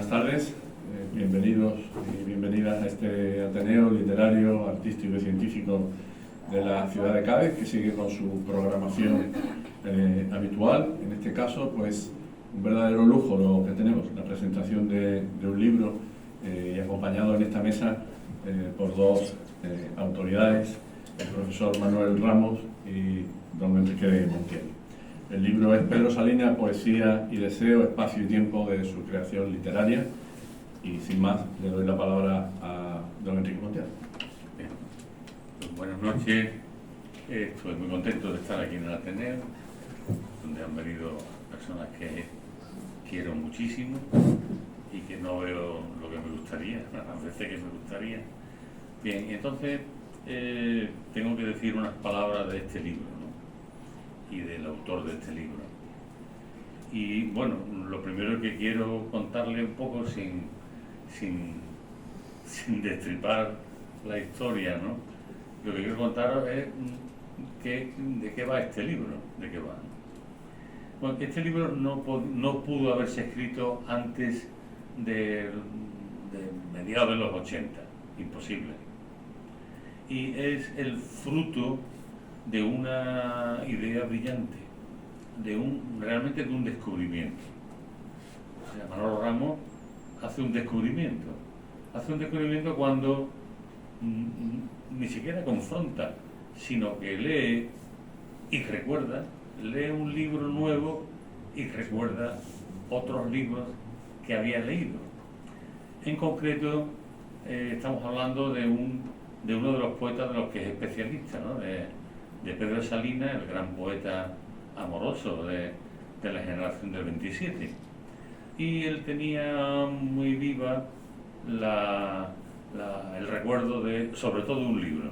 Buenas tardes, bienvenidos y bienvenidas a este Ateneo Literario, Artístico y Científico de la ciudad de Cádiz, que sigue con su programación habitual. En este caso, pues un verdadero lujo lo que tenemos, la presentación de un libro y acompañado en esta mesa por dos autoridades, el profesor Manuel Ramos y don Enrique Montiel. El libro es Pedro Salinas, Poesía y Deseo, Espacio y Tiempo de su creación literaria. Y sin más, le doy la palabra a don Enrique Montiel. Bien. Pues buenas noches. Estoy muy contento de estar aquí en el Ateneo, donde han venido personas que quiero muchísimo y que no veo lo que me gustaría, a veces que me gustaría. Bien, y entonces tengo que decir unas palabras de este libro, ¿no? Y del autor de este libro. Y bueno, lo primero que quiero contarle un poco sin destripar la historia, ¿no? Lo que quiero contaros es de qué va este libro, de qué va. Bueno, este libro no pudo haberse escrito antes de mediados de los 80, imposible. Y es el fruto de una idea brillante, realmente de un descubrimiento. O sea, Manolo Ramos hace un descubrimiento cuando ni siquiera confronta, sino que lee y recuerda, lee un libro nuevo y recuerda otros libros que había leído. En concreto, estamos hablando de uno de los poetas de los que es especialista, ¿no? De Pedro Salinas, el gran poeta amoroso de la generación del 27. Y él tenía muy viva el recuerdo sobre todo de un libro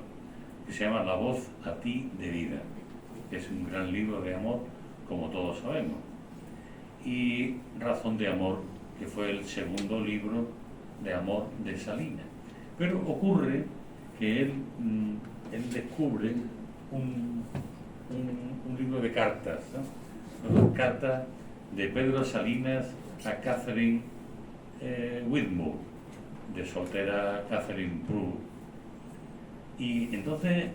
que se llama La voz a ti de vida, que es un gran libro de amor, como todos sabemos. Y Razón de amor, que fue el segundo libro de amor de Salinas. Pero ocurre que él descubre un libro de cartas, ¿no? Cartas de Pedro Salinas a Catherine Whitmore, de soltera Catherine Prue. Y entonces,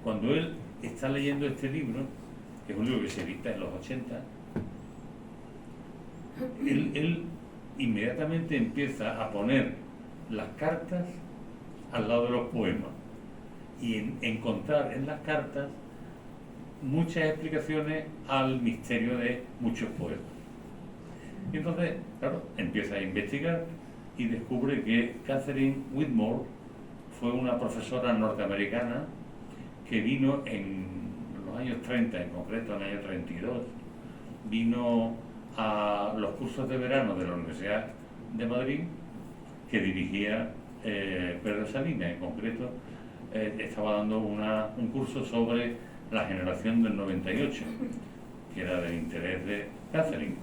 cuando él está leyendo este libro, que es un libro que se edita en los 80, él inmediatamente empieza a poner las cartas al lado de los poemas y encontrar en las cartas muchas explicaciones al misterio de muchos poemas. Y entonces, claro, empieza a investigar y descubre que Catherine Whitmore fue una profesora norteamericana que vino en los años 30, en concreto en el año 32, vino a los cursos de verano de la Universidad de Madrid que dirigía Pedro Salinas. En concreto, estaba dando un curso sobre la generación del 98, que era del interés de Catherine.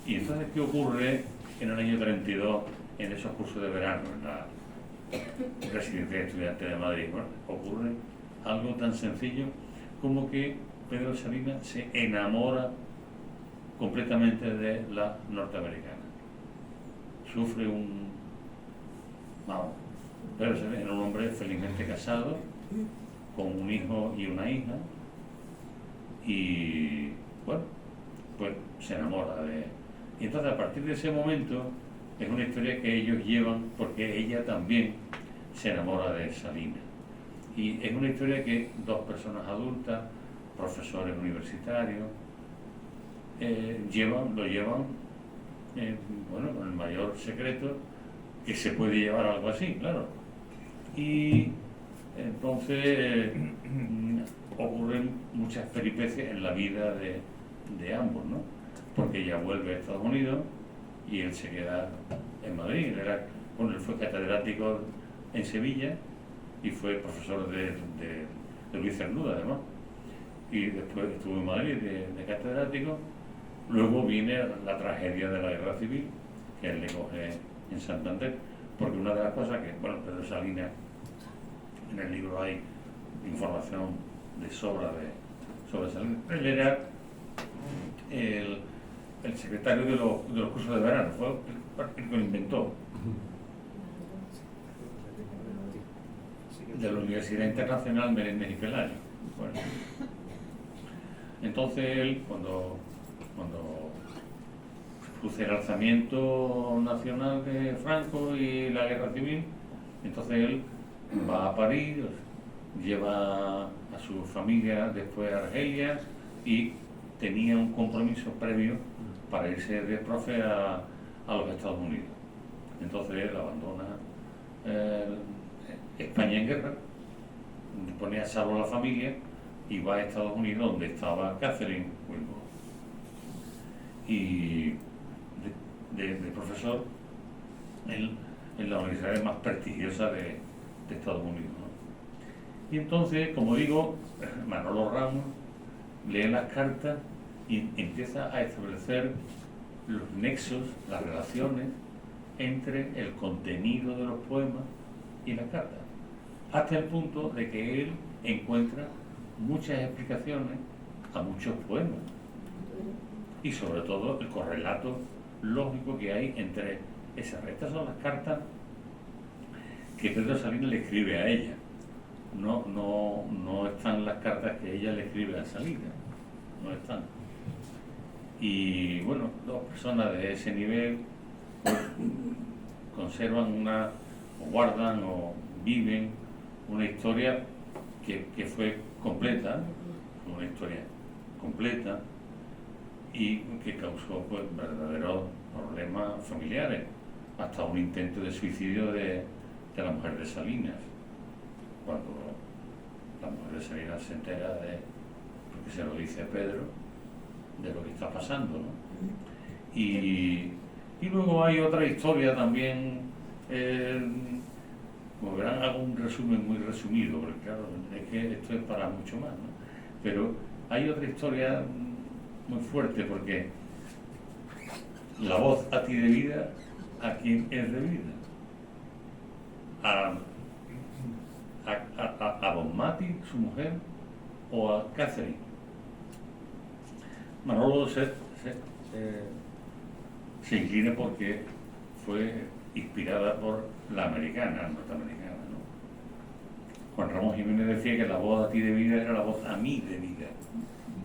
Y entonces, ¿qué ocurre en el año 32 en esos cursos de verano, en la Residencia de Estudiantes de Madrid? Bueno, ocurre algo tan sencillo como que Pedro Salinas se enamora completamente de la norteamericana. Sufre Pedro Salinas era un hombre felizmente casado, con un hijo y una hija, y bueno, pues se enamora de... Y entonces, a partir de ese momento, es una historia que ellos llevan, porque ella también se enamora de Salinas. Y es una historia que dos personas adultas, profesores universitarios, lo llevan con el mayor secreto que se puede llevar algo así, claro. Y entonces ocurren muchas peripecias en la vida de ambos, ¿no? Porque ella vuelve a Estados Unidos y él se queda en Madrid. Él fue catedrático en Sevilla y fue profesor de Luis Cernuda, además. Y después estuvo en Madrid de catedrático. Luego viene la tragedia de la Guerra Civil, que él le coge en Santander, porque una de las cosas que, Pedro Salinas, en el libro hay información de sobra sobre Salinas. Él era el secretario de los cursos de verano, fue el que lo inventó, de la Universidad Internacional Menéndez y Pelayo. Bueno, entonces él, cuando produce el alzamiento nacional de Franco y la guerra civil, entonces él va a París, lleva a su familia después a Argelia y tenía un compromiso previo para irse de profe a los Estados Unidos. Entonces él abandona España en guerra, pone a salvo a la familia y va a Estados Unidos, donde estaba Catherine Wilmore, y de profesor en la universidad más prestigiosa de Estados Unidos, ¿no? Y entonces, como digo, Manolo Ramos lee las cartas y empieza a establecer los nexos, las relaciones entre el contenido de los poemas y las cartas, hasta el punto de que él encuentra muchas explicaciones a muchos poemas y sobre todo el correlato lógico que hay entre esas. Estas son las cartas que Pedro Salinas le escribe a ella, no están las cartas que ella le escribe a Salinas, no están. Y bueno, dos personas de ese nivel pues, conservan o guardan o viven una historia que fue completa, una historia completa y que causó pues verdaderos problemas familiares, hasta un intento de suicidio de la mujer de Salinas, cuando la mujer de Salinas se entera porque se lo dice Pedro, de lo que está pasando, ¿no? Y luego hay otra historia también, como verán, hago un resumen muy resumido, porque claro, es que esto es para mucho más, ¿no? Pero hay otra historia muy fuerte, porque la voz a ti de vida, ¿a quién es de vida? ¿A Don Mati, su mujer, o a Catherine? Manolo se inclina porque fue inspirada por la norteamericana, ¿no? Juan Ramón Jiménez decía que la voz a ti de vida era la voz a mí de vida,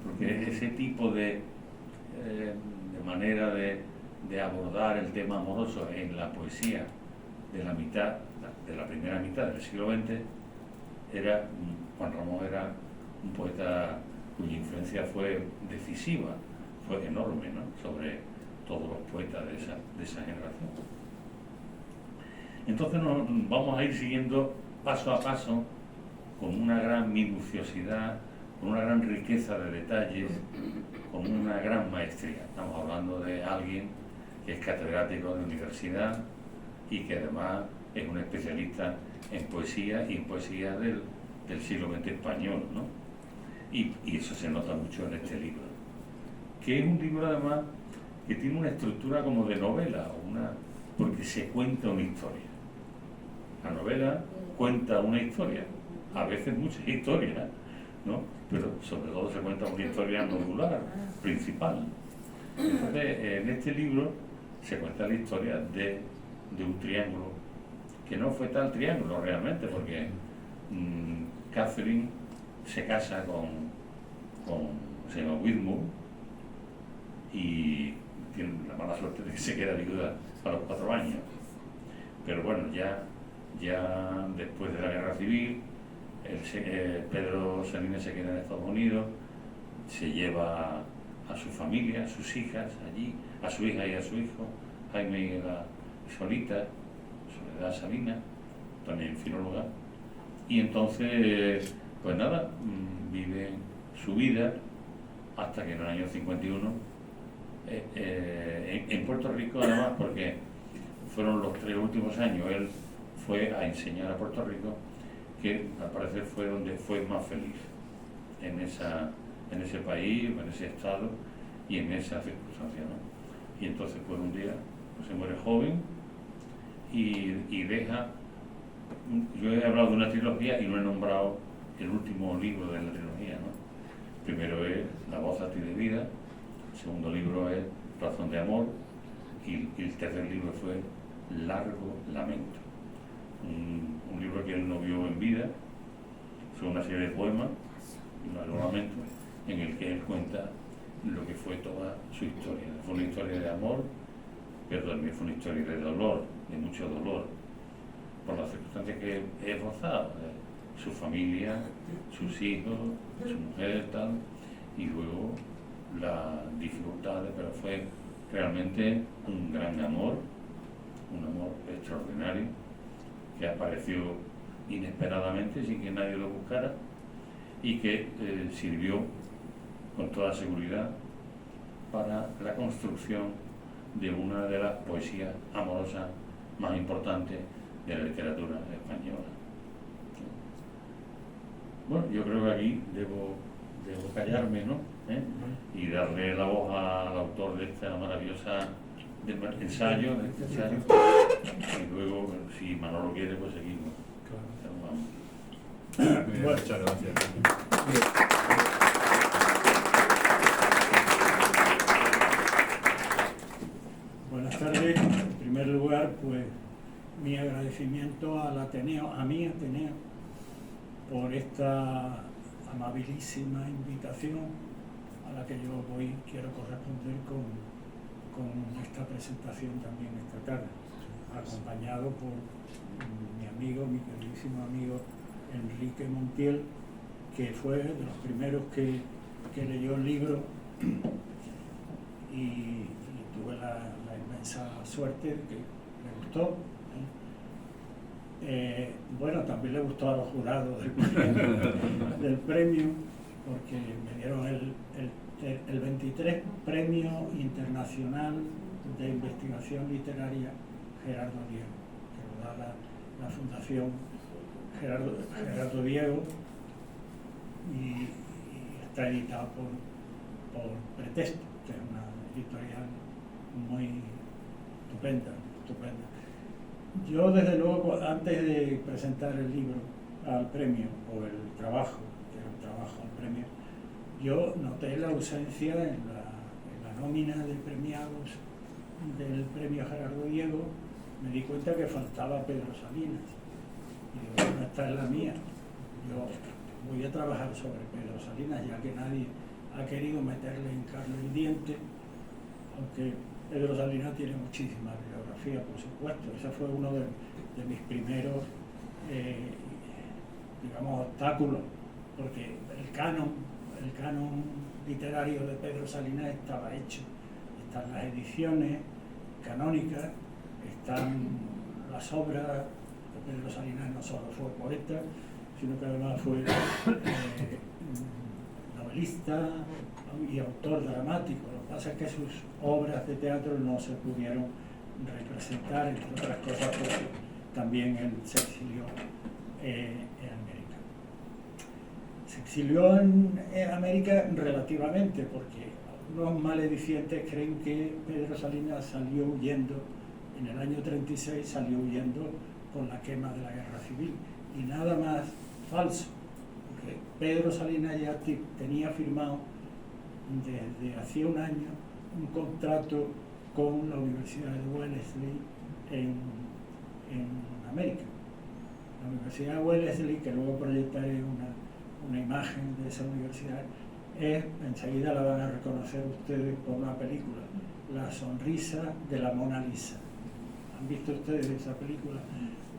porque ese tipo de manera de abordar el tema amoroso en la poesía de la primera mitad del siglo XX, Juan Ramón era un poeta cuya influencia fue decisiva, fue enorme, ¿no?, sobre todos los poetas de esa generación. Entonces vamos a ir siguiendo paso a paso con una gran minuciosidad, con una gran riqueza de detalles, con una gran maestría. Estamos hablando de alguien que es catedrático de universidad y que además es un especialista en poesía y en poesía del siglo XX español, ¿no? Y eso se nota mucho en este libro, que es un libro además que tiene una estructura como de novela, porque se cuenta una historia. La novela cuenta una historia, a veces muchas historias, ¿no? Pero sobre todo se cuenta una historia nodular, principal. Entonces, en este libro se cuenta la historia de un triángulo, que no fue tal triángulo realmente, porque Catherine se casa se llama Wilmore, y tiene la mala suerte de que se queda viuda a los 4 años. Pero bueno, ya después de la guerra civil, Pedro Salinas se queda en Estados Unidos, se lleva a su familia, a sus hijas allí, a su hija y a su hijo, Jaime y la Solita, Soledad Salinas, también filóloga, y entonces, pues nada, vive su vida hasta que en el año 51, en Puerto Rico además, porque fueron los 3 últimos años, él fue a enseñar a Puerto Rico, que al parecer fue donde fue más feliz, en ese país, en ese estado y en esa circunstancia, ¿no? Y entonces pues un día pues, se muere joven y deja. Yo he hablado de una trilogía y no he nombrado el último libro de la trilogía, ¿no? Primero es La voz a ti de vida, el segundo libro es Corazón de Amor, y el tercer libro fue Largo Lamento. Un libro que él no vio en vida, son una serie de poemas, Largo Lamento, en el que él cuenta lo que fue toda su historia. Fue una historia de amor, pero también fue una historia de dolor, de mucho dolor, por las circunstancias que he esbozado, su familia, sus hijos, su mujer, tal, y luego las dificultades, pero fue realmente un gran amor, un amor extraordinario, que apareció inesperadamente, sin que nadie lo buscara, y que sirvió con toda seguridad para la construcción de una de las poesías amorosas más importantes de la literatura española. Bueno, yo creo que aquí debo callarme, ¿no? Y darle la voz al autor de esta maravillosa ensayo, y luego, si Manolo quiere, pues seguimos. Claro. Bueno, muchas gracias. Buenas tardes. En primer lugar, pues mi agradecimiento al Ateneo, a mi Ateneo, por esta amabilísima invitación a la que yo quiero corresponder con esta presentación también esta tarde, acompañado por mi queridísimo amigo Enrique Montiel, que fue de los primeros que leyó el libro y tuve la inmensa suerte de que le gustó. Bueno, también le gustó a los jurados del premio, porque me dieron el 23 Premio Internacional de Investigación Literaria Gerardo Diego, que lo da la Fundación Gerardo Diego, y está editado por Pretexto, que es una editorial muy estupenda. Yo, desde luego, antes de presentar el libro al premio, o el trabajo, que era un trabajo al premio, yo noté la ausencia en la nómina de premiados del premio Gerardo Diego. Me di cuenta que faltaba Pedro Salinas. Y digo, bueno, esta es la mía. Yo voy a trabajar sobre Pedro Salinas, ya que nadie ha querido meterle en carne el diente, aunque Pedro Salinas tiene muchísima bibliografía, por supuesto. Ese fue uno de mis primeros, obstáculos, porque el canon literario de Pedro Salinas estaba hecho. Están las ediciones canónicas, están las obras de Pedro Salinas. No solo fue poeta, sino que además fue novelista y autor dramático. Lo que pasa es que sus obras de teatro no se pudieron representar, entre otras cosas, porque también él se exilió en América. Se exilió en América relativamente, porque unos maledicientes creen que Pedro Salinas salió huyendo, en el año 36 salió huyendo con la quema de la Guerra Civil, y nada más falso, porque Pedro Salinas ya tenía firmado desde hacía un año un contrato con la Universidad de Wellesley en América. La Universidad de Wellesley, que luego proyectaré una imagen de esa universidad, enseguida la van a reconocer ustedes por una película, La sonrisa de la Mona Lisa. ¿Han visto ustedes esa película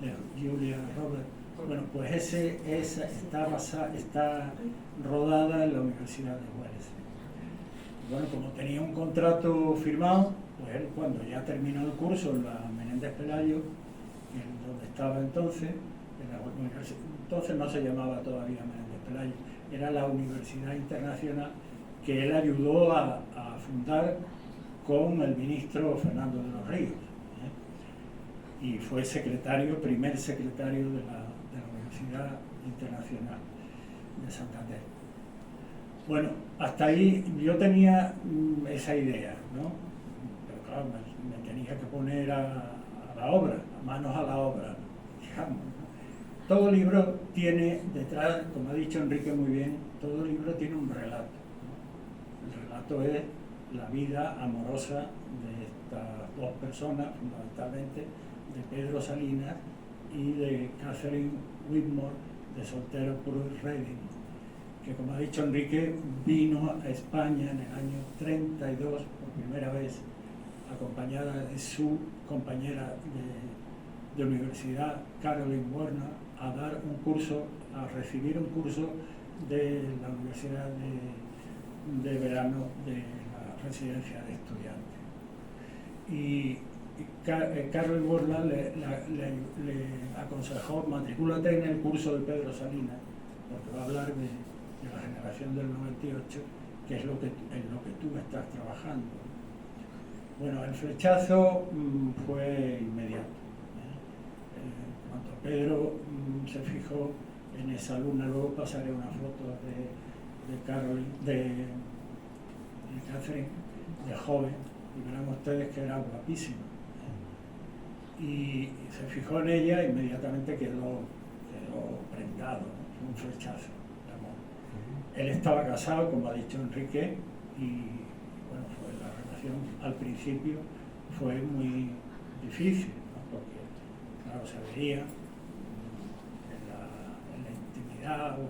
de Julia Roberts? Bueno, pues esa está rodada en la Universidad de Wellesley. Bueno, como tenía un contrato firmado, pues él, cuando ya terminó el curso en la Menéndez Pelayo, donde estaba entonces no se llamaba todavía Menéndez Pelayo, era la Universidad Internacional, que él ayudó a fundar con el ministro Fernando de los Ríos, y fue primer secretario de la Universidad Internacional de Santander. Bueno, hasta ahí yo tenía esa idea, ¿no? Pero claro, me tenía que poner a la obra, manos a la obra, digamos, ¿no? Todo libro tiene detrás, como ha dicho Enrique muy bien, todo libro tiene un relato, ¿no? El relato es la vida amorosa de estas dos personas, fundamentalmente de Pedro Salinas y de Catherine Whitmore, de Soltero Bruce Reading, que, como ha dicho Enrique, vino a España en el año 32 por primera vez, acompañada de su compañera de universidad, Caroline Warner, a dar un curso, a recibir un curso de la Universidad de Verano de la Residencia de Estudiantes. Y Caroline Warner le aconsejó: matricúlate en el curso de Pedro Salinas, porque va a hablar de la generación del 98, que es en lo que tú estás trabajando. Bueno, el flechazo fue inmediato. Cuando Pedro se fijó en esa alumna, luego pasaré una foto de Caroline, de Catherine, de joven, y verán ustedes que era guapísima. Y se fijó en ella, inmediatamente quedó prendado, ¿no? Fue un flechazo de amor. Él estaba casado, como ha dicho Enrique, y bueno, la relación al principio fue muy difícil, ¿no? Porque claro, se veía en la intimidad o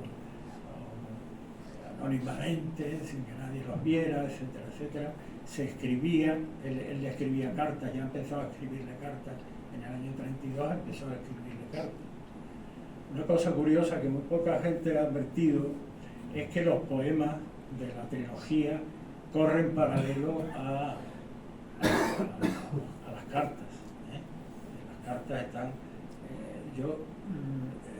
anónimamente, sin que nadie los viera, etcétera, etcétera. Se escribía, él le escribía cartas, ya empezó a escribirle cartas en el año 32, empezó a escribirle cartas. Una cosa curiosa que muy poca gente ha advertido es que los poemas de la trilogía corren paralelo a las cartas. Las cartas están, yo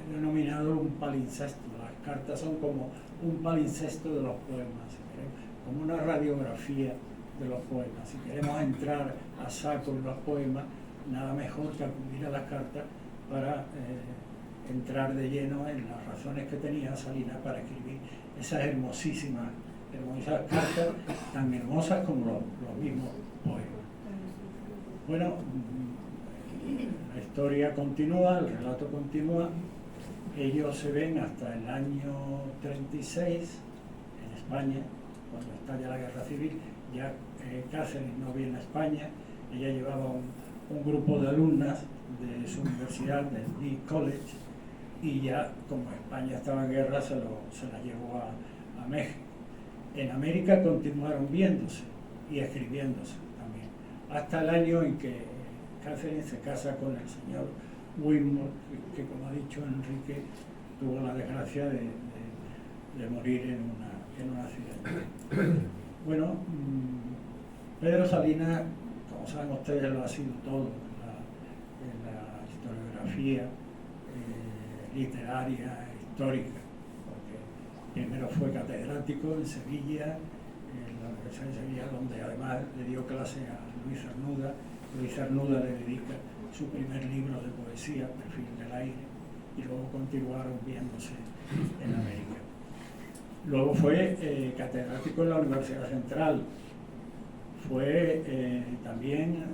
he denominado un palincesto. Las cartas son como un palincesto de los poemas, si queremos, como una radiografía de los poemas. Si queremos entrar a saco en los poemas, nada mejor que acudir a las cartas para entrar de lleno en las razones que tenía Salinas para escribir esas hermosas cartas, tan hermosas como los mismos poemas. Bueno, la historia continúa, el relato continúa. Ellos se ven hasta el año 36 en España, cuando estalla la guerra civil. Ya Catherine no viene a España, ella llevaba un grupo de alumnas de su universidad, del Lee College, y ya como España estaba en guerra se la llevó a México. En América continuaron viéndose y escribiéndose también, hasta el año en que Catherine se casa con el señor Whitmore, que como ha dicho Enrique, tuvo la desgracia de morir en un accidente. Bueno, Pedro Salinas, como saben ustedes, lo ha sido todo en la historiografía literaria, histórica, porque primero fue catedrático en Sevilla, en la Universidad de Sevilla, donde además le dio clase a Luis Cernuda. Luis Cernuda le dedica su primer libro de poesía, Perfil del aire, y luego continuaron viéndose en América. Luego fue catedrático en la Universidad Central, fue también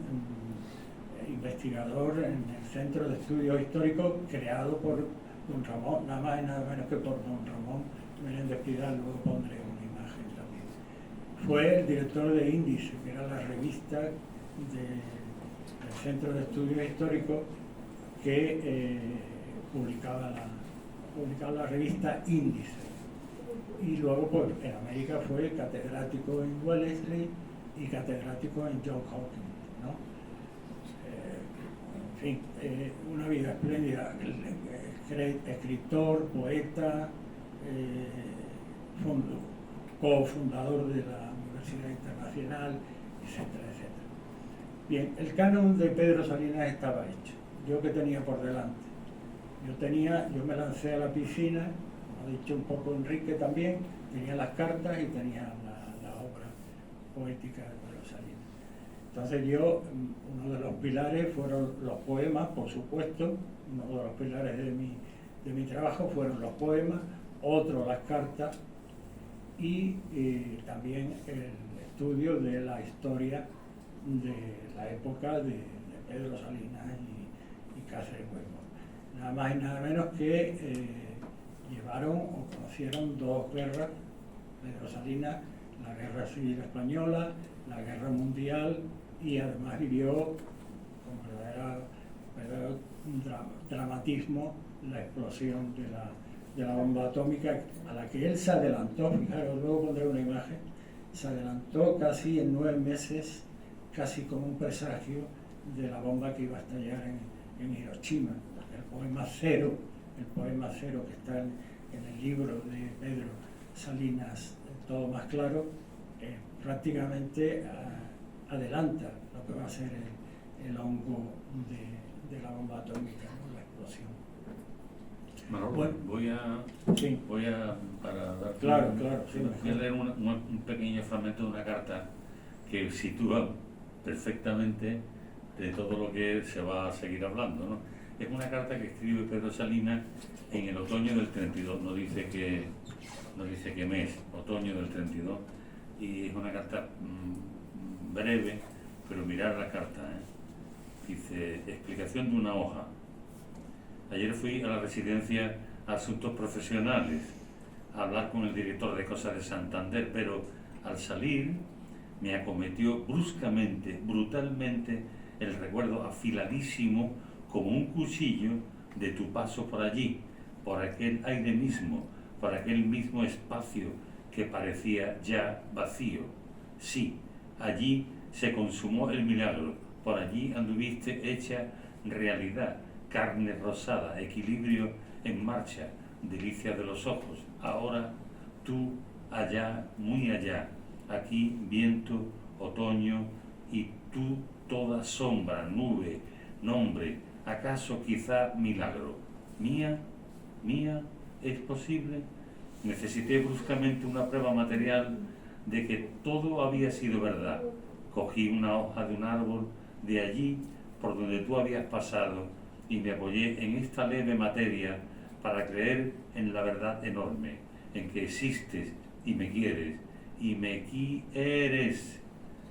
investigador en el Centro de Estudios Históricos creado por don Ramón, nada más y nada menos que por don Ramón Menéndez Pidal. Luego pondré una imagen también. Fue el director de Índice, que era la revista del Centro de Estudios Históricos que publicaba la revista Índice. Y luego pues, en América fue catedrático en Wellesley y catedrático en Johns Hopkins, ¿no? En fin, una vida espléndida, escritor, poeta, cofundador de la Universidad Internacional, etcétera, etcétera. Bien, el canon de Pedro Salinas estaba hecho. Yo, ¿qué tenía por delante? Yo me lancé a la piscina, como ha dicho un poco Enrique también, tenía las cartas y tenía la obra poética de Pedro Salinas. Entonces uno de los pilares fueron los poemas, por supuesto. Uno de los pilares de mi trabajo fueron los poemas, otro las cartas y también el estudio de la historia de la época de Pedro Salinas y Catherine Whitmore. Nada más y nada menos que llevaron o conocieron dos guerras, Pedro Salinas, la Guerra Civil Española, la Guerra Mundial y además vivió con verdadero dramatismo la explosión de la bomba atómica, a la que él se adelantó. Fijaros, luego pondré una imagen, se adelantó casi en 9 meses, casi como un presagio de la bomba que iba a estallar en Hiroshima. El poema Cero que está en el libro de Pedro Salinas, Todo más claro, prácticamente adelanta lo que va a ser el hongo de la bomba atómica, ¿no? La explosión. Manolo, Bueno, voy a para dar claro, sí, voy a leer un pequeño fragmento de una carta que sitúa perfectamente de todo lo que se va a seguir hablando, ¿no? Es una carta que escribe Pedro Salinas en el otoño del 32, no dice qué mes, otoño del 32, y es una carta breve, pero mirad la carta, Dice, explicación de una hoja. Ayer fui a la residencia Asuntos Profesionales a hablar con el director de Cosas de Santander, pero al salir me acometió bruscamente, brutalmente, el recuerdo afiladísimo como un cuchillo de tu paso por allí, por aquel aire mismo, por aquel mismo espacio que parecía ya vacío. Sí, allí se consumó el milagro, por allí anduviste hecha realidad, carne rosada, equilibrio en marcha, delicia de los ojos. Ahora tú allá, muy allá, aquí viento, otoño, y tú toda sombra, nube, nombre, acaso quizá milagro. Mía, ¿es posible? Necesité bruscamente una prueba material de que todo había sido verdad. Cogí una hoja de un árbol de allí por donde tú habías pasado y me apoyé en esta leve materia para creer en la verdad enorme, en que existes y me quieres, y me quieres.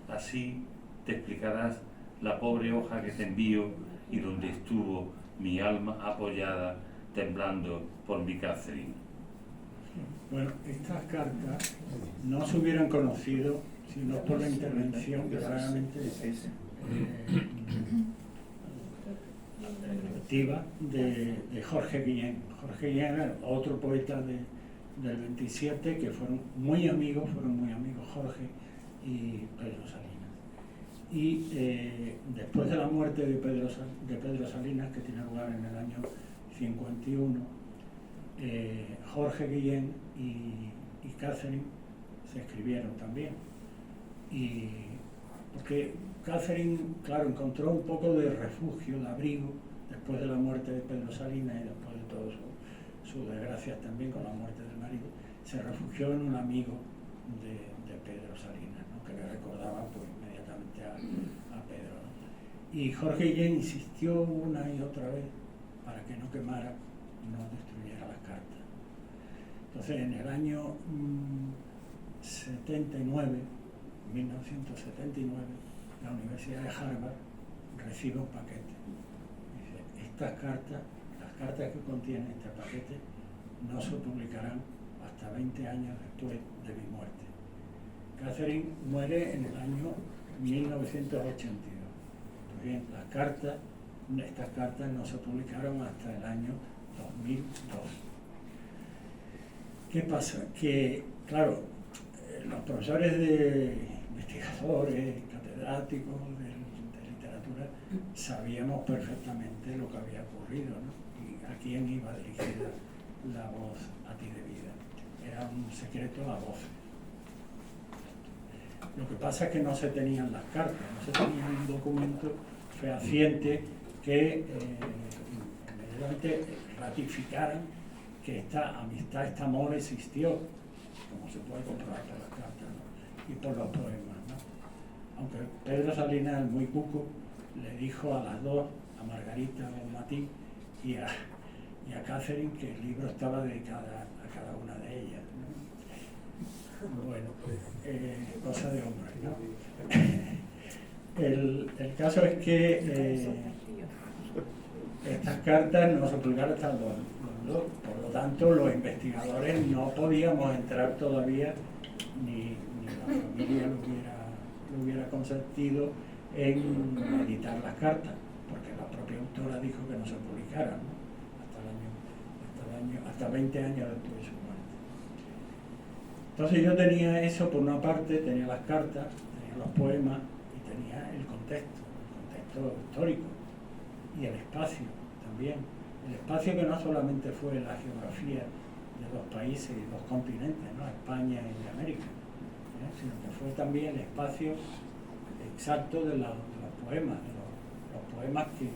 Así te explicarás la pobre hoja que te envío y donde estuvo mi alma apoyada, temblando por mi Catherine. Bueno, estas cartas no se hubieran conocido si no por la intervención que claramente activa de Jorge Guillén. Jorge Guillén era otro poeta del 27 que fueron muy amigos Jorge y Pedro Salinas. Y después de la muerte de Pedro Salinas, que tiene lugar en el año 51, Jorge Guillén y Catherine se escribieron también. Y porque Catherine, claro, encontró un poco de refugio, de abrigo, después de la muerte de Pedro Salinas y después de todas sus desgracias también con la muerte del marido, se refugió en un amigo de Pedro Salinas, ¿no? Que le recordaba pues inmediatamente a Pedro, ¿no? Y Jorge Guillén insistió una y otra vez para que no quemara, no destruyera las cartas. Entonces en el año 1979, la Universidad de Harvard recibe un paquete. Dice, estas cartas, las cartas que contienen este paquete, no se publicarán hasta 20 años después de mi muerte. Catherine muere en el año 1982. Pues bien, estas cartas no se publicaron hasta el año 2002. ¿Qué pasa? Que, claro, los profesores investigadores, catedráticos de literatura, sabíamos perfectamente lo que había ocurrido, ¿no? Y a quién iba dirigida la voz a ti de vida. Era un secreto a voces. Lo que pasa es que no se tenían las cartas, no se tenía un documento fehaciente que inmediatamente ratificaran que esta amistad, este amor existió, como se puede comprobar por las cartas, ¿no? Y por los poemas, ¿no? Aunque Pedro Salinas, el muy cuco, le dijo a las dos, a Margarita Bonmatí y a Catherine, que el libro estaba dedicado a cada una de ellas, ¿no? Bueno, cosa de hombres, ¿no? El caso es que estas cartas no se publicaron hasta el 2002, por lo tanto los investigadores no podíamos entrar todavía, ni la familia lo hubiera le hubiera consentido en editar las cartas, porque la propia autora dijo que no se publicaran, ¿no? Hasta 20 años después de su muerte. Entonces yo tenía eso por una parte, tenía las cartas, tenía los poemas y tenía el contexto histórico y el espacio también. El espacio que no solamente fue la geografía de dos países y dos continentes, ¿no? España y América, sino que fue también el espacio exacto de los poemas, los poemas que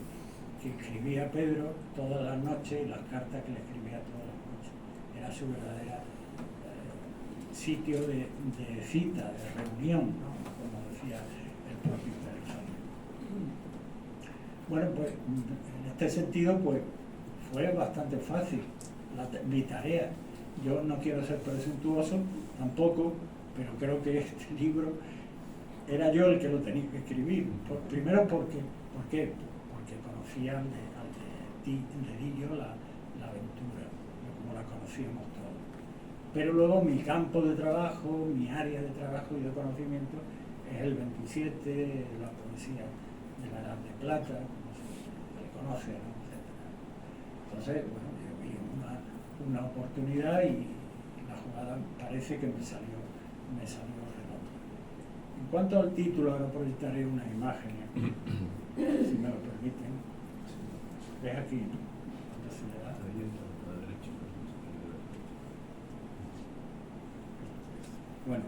escribía Pedro todas las noches y las cartas que le escribía todas las noches. Era su verdadera sitio de cita, de reunión, ¿no? Como decía el propio Pedro Salinas. Bueno, pues en este sentido pues fue bastante fácil mi tarea. Yo no quiero ser presuntuoso tampoco, pero creo que este libro era yo el que lo tenía que escribir. Primero ¿por qué? Porque conocía al dedillo la aventura, como la conocíamos todos. Pero luego mi campo de trabajo, mi área de trabajo y de conocimiento es el 27, la poesía de la Edad de Plata, como se le conoce, ¿no? Entonces, bueno, yo vi una oportunidad y la jugada parece que me salió redonda. En cuanto al título, ahora proyectaré unas imágenes, si me lo permiten. ¿Ves aquí? ¿Dónde se le da? Bueno,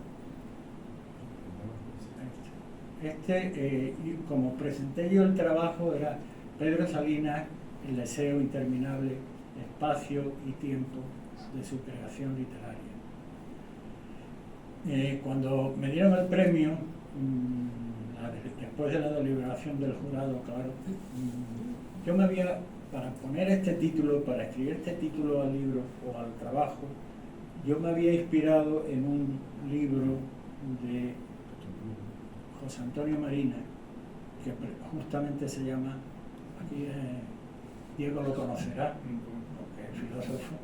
como presenté yo el trabajo, era Pedro Salinas, el deseo interminable, espacio y tiempo de su creación literaria. Cuando me dieron el premio, después de la deliberación del jurado, claro, yo me había, para poner este título, para escribir este título al libro o al trabajo, yo me había inspirado en un libro de José Antonio Marina, que justamente se llama, aquí Diego lo conocerá, porque es filósofo,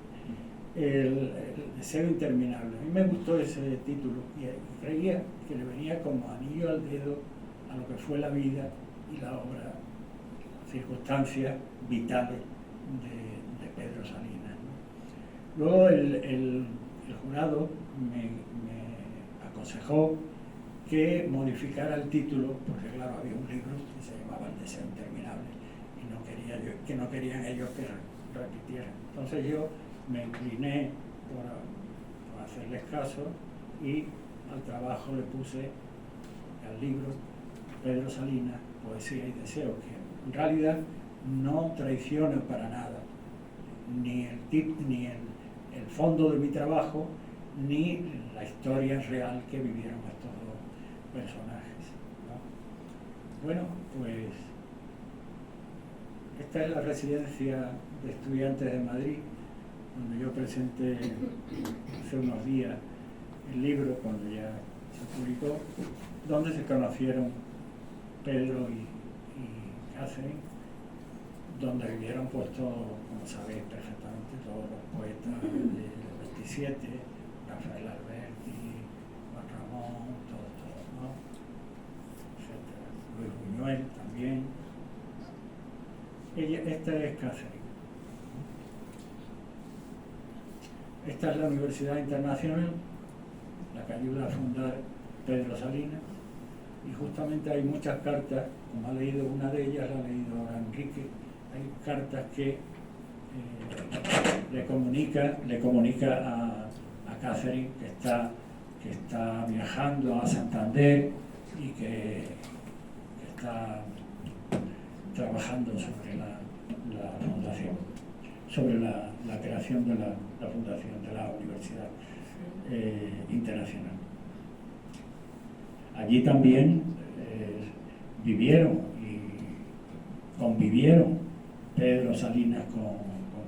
el deseo interminable. A mí me gustó ese título y creía que le venía como anillo al dedo a lo que fue la vida y la obra, circunstancias vitales de Pedro Salinas, ¿no? Luego el jurado me aconsejó que modificara el título, porque claro, había un libro que se llamaba El deseo interminable y no querían ellos que repitieran. Entonces yo me incliné por hacerles caso y al trabajo le puse al libro Pedro Salinas, Poesía y Deseo, que en realidad no traiciona para nada ni el fondo de mi trabajo ni la historia real que vivieron estos dos personajes, ¿no? Bueno, pues esta es la residencia de estudiantes de Madrid, donde yo presenté hace unos días el libro cuando ya se publicó, donde se conocieron Pedro y Catherine, donde vivieron pues todos, como sabéis perfectamente, todos los poetas del 27, Rafael Alberti, Juan Ramón, todos, ¿no? Etcétera. Luis Buñuel también. Esta es Catherine. Esta es la Universidad Internacional, la que ayuda a fundar Pedro Salinas, y justamente hay muchas cartas, como ha leído una de ellas, la ha leído ahora Enrique, hay cartas que le comunica a Catherine que está viajando a Santander y que está trabajando sobre la fundación, sobre la creación de la fundación de la Universidad Internacional. Allí también vivieron y convivieron Pedro Salinas con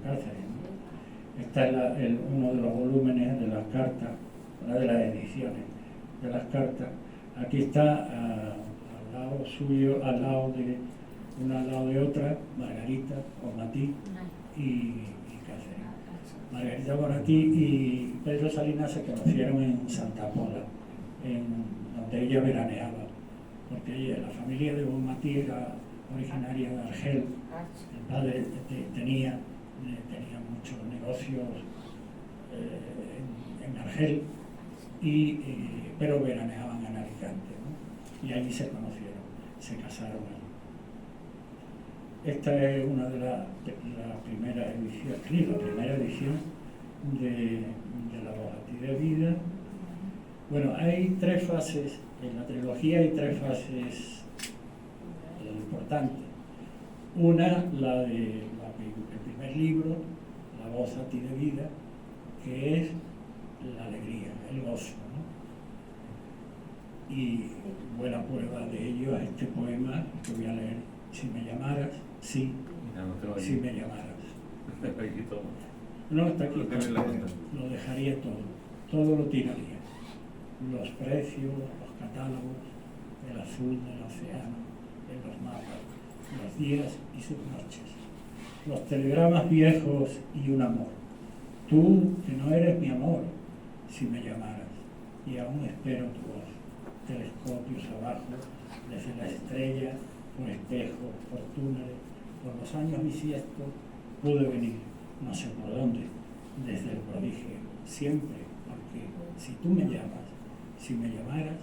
Catherine. Esta es uno de los volúmenes de las cartas, una de las ediciones de las cartas. Aquí está al lado suyo, una al lado de otra, Margarita Bonmatí y Catherine. Margarita Bonmatí y Pedro Salinas se conocieron en Santa Pola, donde ella veraneaba porque la familia de Bonmatí era originaria de Argel. El padre tenía muchos negocios en Argel, pero veraneaban en Alicante, ¿no? Y allí se conocieron, se casaron allí. Esta es una de las primeras ediciones, la primera edición de la Bonmatí de vida. Bueno, hay 3 fases, en la trilogía hay 3 fases importantes. Una, la del primer libro, La voz a ti de vida, que es la alegría, el gozo, ¿no? Y buena prueba de ello es este poema que voy a leer. Si me llamaras, sí, si me llamaras. No, está aquí, lo dejaría todo lo tiraría. Los precios, los catálogos, el azul del océano, en los mapas, los días y sus noches, los telegramas viejos y un amor. Tú, que no eres mi amor, si me llamaras, y aún espero tu voz. Telescopios abajo, desde la estrella, por espejos, por túneles, por los años bisiestos, pude venir, no sé por dónde, desde el prodigio, siempre, porque si tú me llamas, si me llamaras,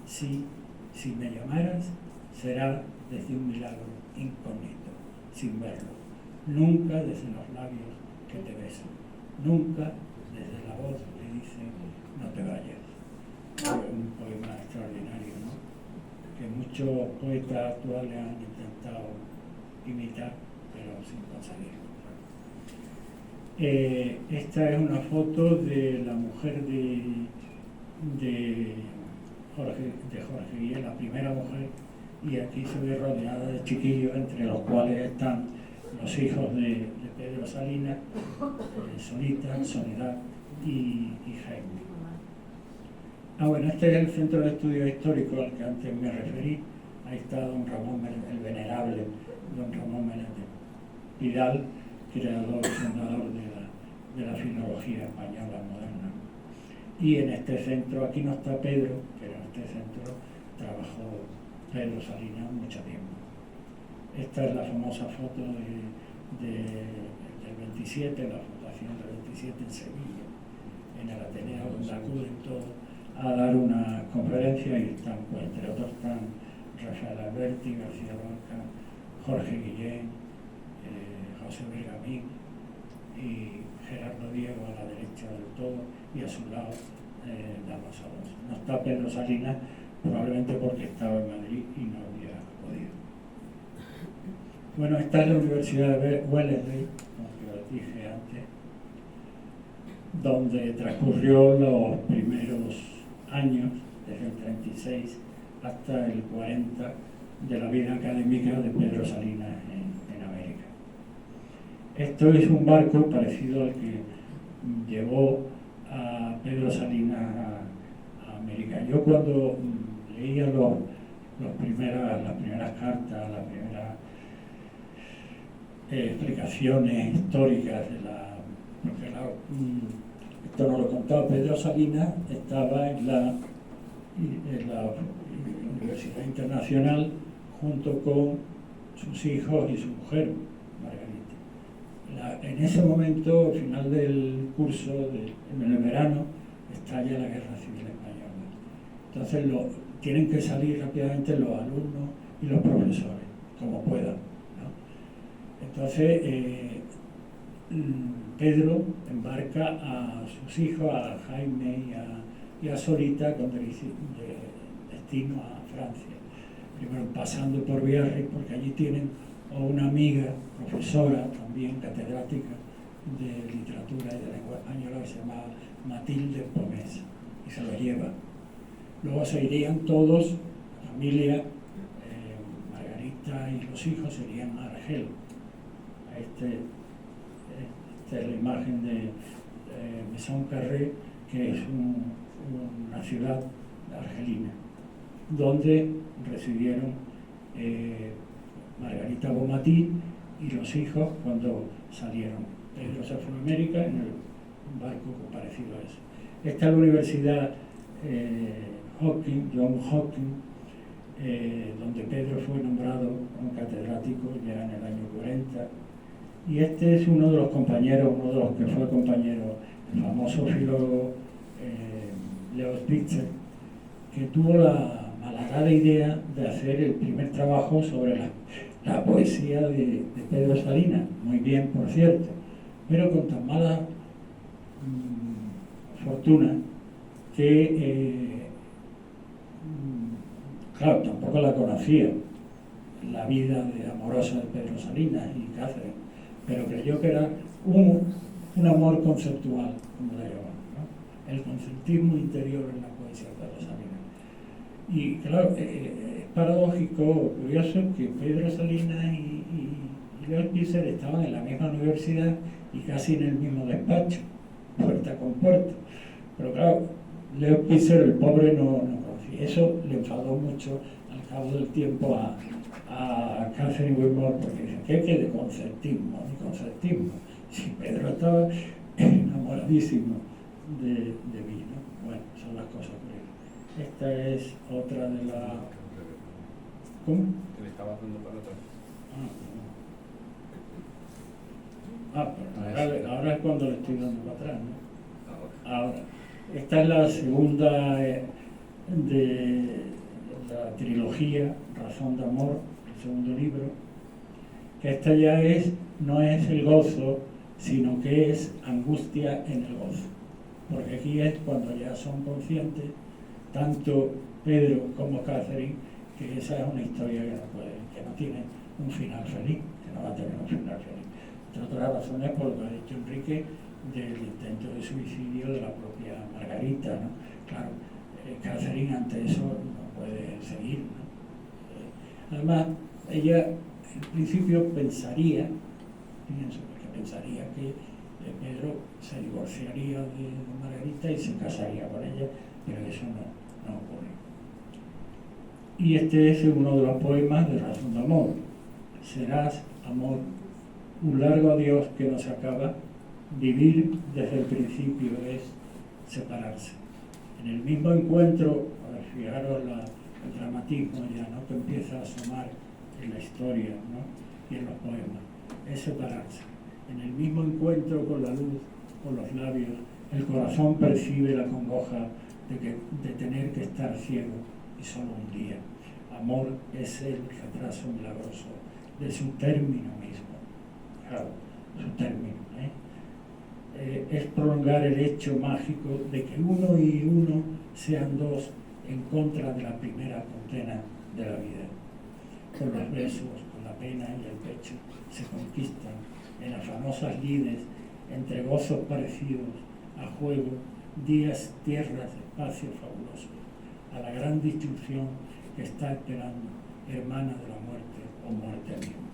sí, si me llamaras, será desde un milagro incógnito, sin verlo, nunca desde los labios que te besan, nunca desde la voz que dice no te vayas. Un poema extraordinario, ¿no? Que muchos poetas actuales han intentado imitar, pero sin conseguirlo. Esta es una foto de la mujer de Jorge Guillén, la primera mujer, y aquí se ve rodeada de chiquillos, entre los cuales están los hijos de Pedro Salinas, Solita, Soledad y Jaime. Bueno, este es el Centro de Estudios Históricos al que antes me referí. Ahí está don Ramón, el venerable don Ramón Menéndez Pidal, creador y fundador de la filología española moderna. Y en este centro, aquí no está Pedro, pero en este centro trabajó Pedro Salinas mucho tiempo. Esta es la famosa foto del 27, la fundación del 27 en Sevilla, en el Ateneo, donde acuden todos a dar una conferencia, y están, pues, entre otros, están Rafael Alberti, García Lorca, Jorge Guillén, José Bergamín y Gerardo Diego a la derecha del todo, y a su lado Dama Solos. No está Pedro Salinas, probablemente porque estaba en Madrid y no había podido. Bueno, esta es la Universidad de Wellesley, como que os dije antes, donde transcurrió los primeros años, desde el 36 hasta el 40, de la vida académica de Pedro Salinas en América. Esto es un barco parecido al que llevó a Pedro Salinas a América. Yo cuando leía las primeras cartas, las primeras explicaciones históricas porque esto no lo contaba Pedro Salinas, estaba en la Universidad Internacional junto con sus hijos y su mujer, Margarita. En ese momento, al final del curso, en el verano, estalla la Guerra Civil Española. Entonces tienen que salir rápidamente los alumnos y los profesores, como puedan, ¿no? Entonces, Pedro embarca a sus hijos, a Jaime y a Solita, con destino a Francia. Primero pasando por Biarritz, porque allí tienen a una amiga, profesora, también catedrática de literatura y de lengua española, que se llama Matilde Pomés, y se lo lleva. Luego se irían todos, la familia, Margarita y los hijos se irían a Argel. Esta es la imagen de Maison Carré, que es una ciudad argelina, donde residieron Margarita Bonmatí y los hijos cuando salieron. Pedro se fue a América en un barco parecido a ese. Esta es la Universidad John Hopkins, donde Pedro fue nombrado un catedrático ya en el año 40. Y este es uno de los compañeros, uno de los que fue compañero, el famoso filólogo Leo Spitzer, que tuvo la malhadada idea de hacer el primer trabajo sobre la poesía de Pedro Salinas, muy bien por cierto, pero con tan mala fortuna que, claro, tampoco la conocía, la vida amorosa de Pedro Salinas y Cáceres, pero creyó que era un amor conceptual, como le llaman, ¿no? El conceptismo interior en la poesía de Pedro Salinas. Y claro, es paradójico, curioso, que Pedro Salinas y Leo Spitzer estaban en la misma universidad y casi en el mismo despacho, puerta con puerta. Pero claro, Leo Spitzer, el pobre, no conocía. Eso le enfadó mucho al cabo del tiempo a Catherine Whitmore, porque dicen que de conceptismo, ni conceptismo. Si Pedro estaba enamoradísimo de mí, ¿no? Bueno, son las cosas curiosas. Esta es otra de las... ¿Cómo? Que le estaba dando para atrás. Pero ahora es cuando le estoy dando para atrás, ¿no? Ahora. Esta es la segunda de la trilogía Razón de Amor, el segundo libro, que esta ya no es el gozo, sino que es angustia en el gozo. Porque aquí es cuando ya son conscientes, tanto Pedro como Catherine, que esa es una historia que no tiene un final feliz, que no va a tener un final feliz. Entre otras razones, por lo que ha dicho Enrique, del intento de suicidio de la propia Margarita, ¿no? Claro, Catherine ante eso no puede seguir, ¿no? Además, ella en principio pensaría que Pedro se divorciaría de Margarita y se casaría con ella, pero eso no ocurre. Y este es uno de los poemas de Razón de Amor. Serás, amor, un largo adiós que no se acaba. Vivir desde el principio es separarse. En el mismo encuentro, fijaros el dramatismo ya, ¿no?, que empieza a asomar en la historia, ¿no?, y en los poemas, es separarse. En el mismo encuentro con la luz, con los labios, el corazón percibe la congoja de tener que estar ciego y solo un día. Amor es el retraso milagroso de su término mismo. Claro, su término, es prolongar el hecho mágico de que uno y uno sean dos en contra de la primera condena de la vida. Con los besos, con la pena y el pecho se conquistan en afanosas lides entre gozos parecidos a juego, días, tierras, espacios fabulosos, a la gran disyunción que está esperando, hermana de la muerte o muerte misma.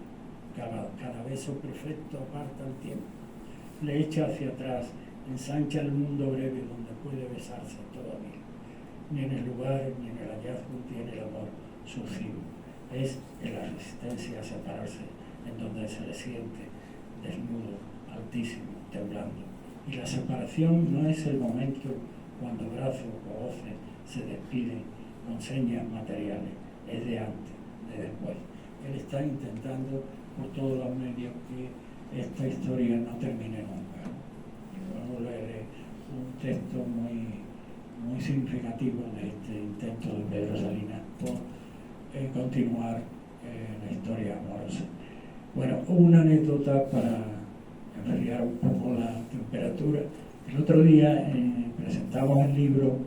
Cada beso perfecto aparta el tiempo, le echa hacia atrás, ensancha el mundo breve donde puede besarse todavía. Ni en el lugar ni en el hallazgo tiene el amor su fin. Es en la resistencia a separarse en donde se le siente desnudo, altísimo, temblando. Y la separación no es el momento cuando brazo o voces se despiden con señas materiales, es de antes, de después. Él está intentando por todos los medios que esta historia no termine nunca. Luego leeré un texto muy significativo de este intento de Pedro Salinas por continuar la historia amorosa. Bueno, una anécdota para enfriar un poco la temperatura. El otro día presentamos el libro,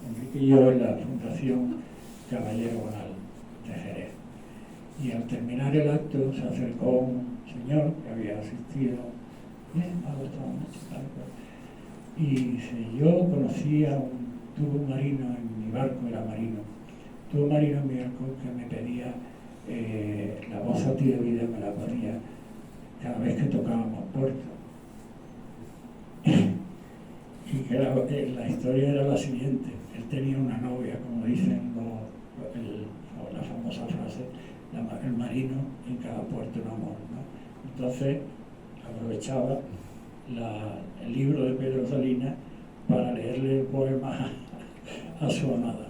Enrique y yo, en la Fundación Caballero Bonal de Jerez. Y al terminar el acto se acercó un señor que había asistido, me ha gustado mucho, y dice: yo conocía tuve un marino en mi barco, era marino, tuve un marino en mi barco que me pedía la voz a ti de vida, me la ponía cada vez que tocábamos puerto. Y que la historia era la siguiente: él tenía una novia, como dicen la famosa frase, el marino en cada puerto un amor, ¿no? Entonces aprovechaba el libro de Pedro Salinas para leerle el poema a su amada.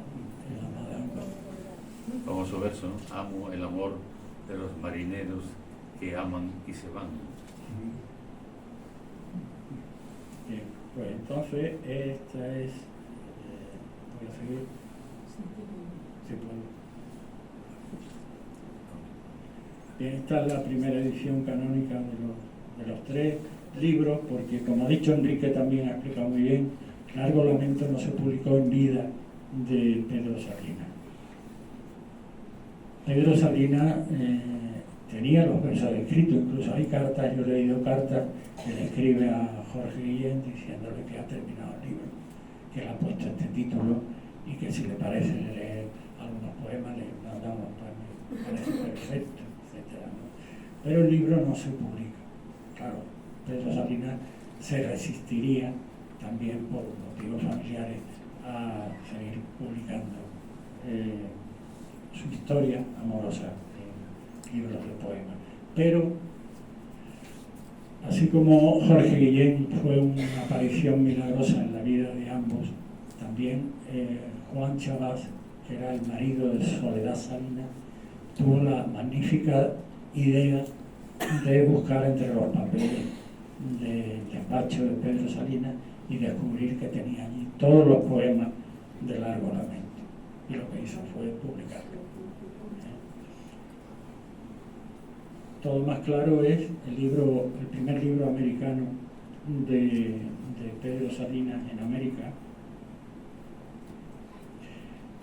famoso verso, ¿no? Amo el amor de los marineros que aman y se van. Bien, pues entonces esta es, voy a seguir, si puedo. Bien, esta es la primera edición canónica de los 3 libros, porque como ha dicho Enrique también ha explicado muy bien, Largo Lamento no se publicó en vida de Pedro Salinas. Pedro Salinas tenía los versos escritos, incluso hay cartas, yo he leído cartas que le escribe a Jorge Guillén diciéndole que ha terminado el libro, que le ha puesto este título y que si le parece leer algunos poemas, le mandamos poemas, me parece perfecto, etc. Pero el libro no se publica. Claro, Pedro Salinas se resistiría también por motivos familiares a seguir publicando su historia amorosa en libros de poemas. Pero, así como Jorge Guillén fue una aparición milagrosa en la vida de ambos, también Juan Chabás, que era el marido de Soledad Salinas, tuvo la magnífica idea de buscar entre los papeles del despacho de Pedro Salinas y descubrir que tenía allí todos los poemas de Largo Lamento. Y lo que hizo fue publicarlo. Todo más claro es el primer libro americano de Pedro Salinas en América,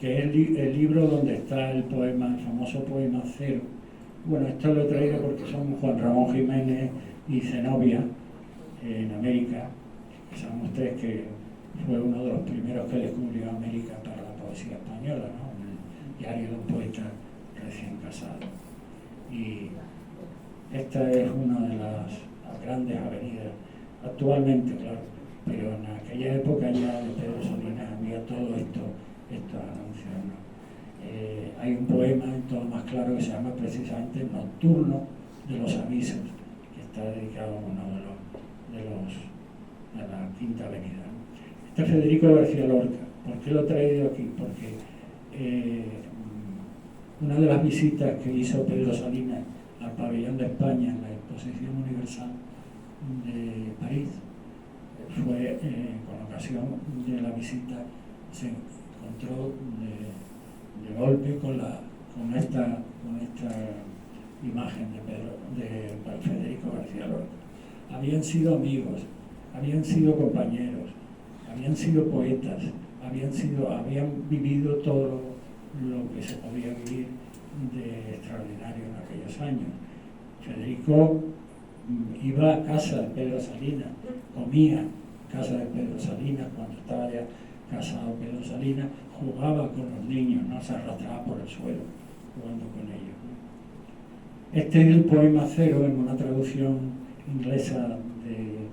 que es el libro donde está el poema, el famoso poema Cero. Bueno, esto lo he traído porque son Juan Ramón Jiménez y Zenobia en América, que saben ustedes que fue uno de los primeros que descubrió América para la poesía española, ¿no? En el diario de un poeta recién casado. Y esta es una de las grandes avenidas, actualmente, claro, pero en aquella época ya de Pedro Salinas había todo estos anuncios, ¿no? Hay un poema en Todo más claro que se llama precisamente Nocturno de los Avisos, que está dedicado a uno de la Quinta Avenida, ¿no? Este es Federico García Lorca. ¿Por qué lo he traído aquí? Porque una de las visitas que hizo Pedro Salinas al Pabellón de España en la Exposición Universal de París fue con ocasión de la visita, se encontró de golpe con esta imagen de Federico García Lorca. Habían sido amigos, habían sido compañeros, habían sido poetas, habían vivido todo lo que se podía vivir de extraordinario en aquellos años. Federico iba a casa de Pedro Salinas, comía en casa de Pedro Salinas cuando estaba ya casado Pedro Salinas, jugaba con los niños, no se arrastraba por el suelo jugando con ellos, ¿no? Este es el poema Cero, en una traducción inglesa de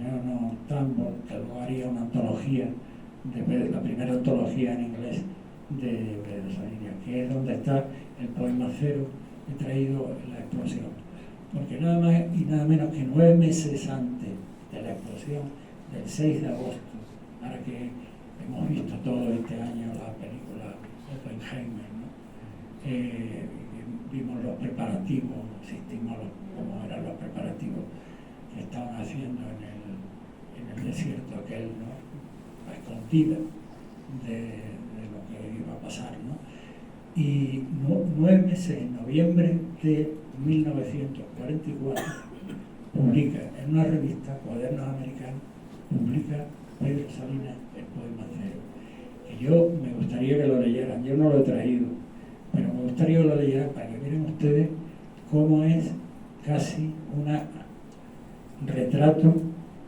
Leonard Tambor, que luego haría una antología, la primera antología en inglés de Pedro Salinas, que es donde está el poema Cero. He traído la explosión, porque nada más y nada menos que 9 meses antes de la explosión, del 6 de agosto, ahora que hemos visto todo este año la película Oppenheimer, ¿no? Vimos los preparativos, asistimos a cómo eran los preparativos que estaban haciendo en el desierto aquel, ¿no? A escondida de lo que iba a pasar, ¿no? Y 9 meses, en noviembre de 1944, publica en una revista, Cuadernos Americanos, publica Pedro Salinas el poema Cero, que yo me gustaría que lo leyeran. Yo no lo he traído, pero me gustaría que lo leyeran para que vieran ustedes cómo es casi un retrato